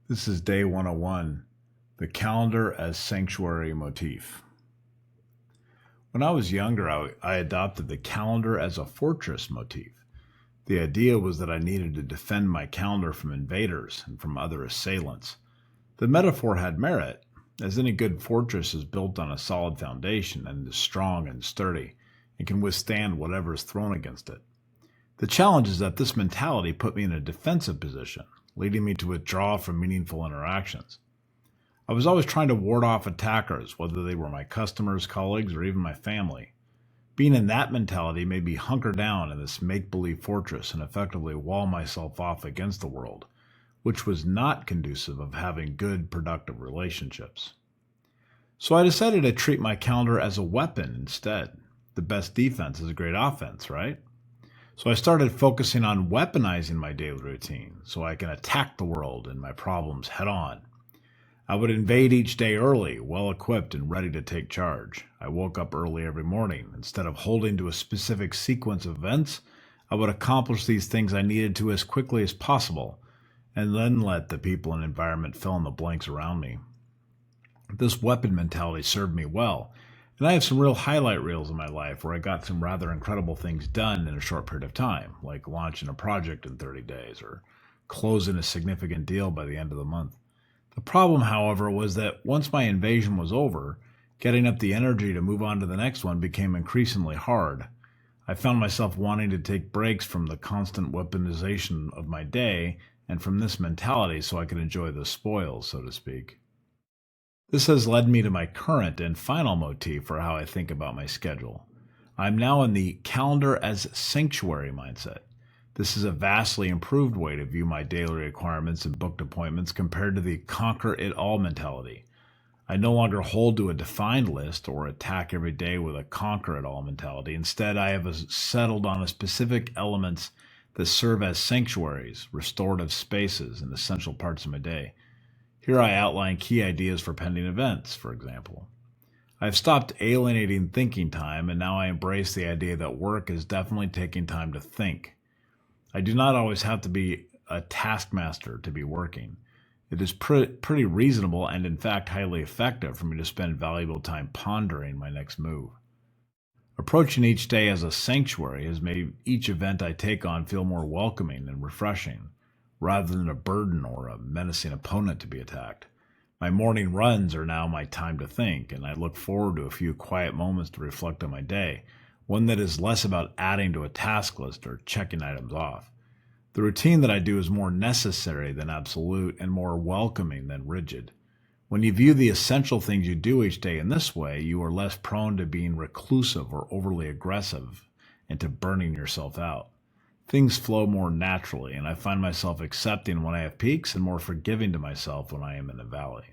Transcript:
This is day 101, the calendar as sanctuary motif. When I was younger, I adopted the calendar as a fortress motif. The idea was that I needed to defend my calendar from invaders and from other assailants. The metaphor had merit, as any good fortress is built on a solid foundation and is strong and sturdy and can withstand whatever is thrown against it. The challenge is that this mentality put me in a defensive position, leading me to withdraw from meaningful interactions. I was always trying to ward off attackers, whether they were my customers, colleagues, or even my family. Being in that mentality made me hunker down in this make-believe fortress and effectively wall myself off against the world, which was not conducive of having good, productive relationships. So I decided to treat my calendar as a weapon instead. The best defense is a great offense, right? So I started focusing on weaponizing my daily routine so I can attack the world and my problems head on. I would invade each day early, well equipped and ready to take charge. I woke up early every morning. Instead of holding to a specific sequence of events, I would accomplish these things I needed to as quickly as possible, and then let the people and environment fill in the blanks around me. This weapon mentality served me well, and I have some real highlight reels in my life where I got some rather incredible things done in a short period of time, like launching a project in 30 days or closing a significant deal by the end of the month. The problem, however, was that once my invasion was over, getting up the energy to move on to the next one became increasingly hard. I found myself wanting to take breaks from the constant weaponization of my day and from this mentality so I could enjoy the spoils, so to speak. This has led me to my current and final motif for how I think about my schedule. I'm now in the calendar as sanctuary mindset. This is a vastly improved way to view my daily requirements and booked appointments compared to the conquer it all mentality. I no longer hold to a defined list or attack every day with a conquer it all mentality. Instead, I have settled on a specific elements that serve as sanctuaries, restorative spaces, and essential parts of my day. Here I outline key ideas for pending events, for example. I've stopped alienating thinking time, and now I embrace the idea that work is definitely taking time to think. I do not always have to be a taskmaster to be working. It is pretty reasonable and, in fact, highly effective for me to spend valuable time pondering my next move. Approaching each day as a sanctuary has made each event I take on feel more welcoming and refreshing, rather than a burden or a menacing opponent to be attacked. My morning runs are now my time to think, and I look forward to a few quiet moments to reflect on my day, one that is less about adding to a task list or checking items off. The routine that I do is more necessary than absolute and more welcoming than rigid. When you view the essential things you do each day in this way, you are less prone to being reclusive or overly aggressive and to burning yourself out. Things flow more naturally, and I find myself accepting when I have peaks and more forgiving to myself when I am in a valley.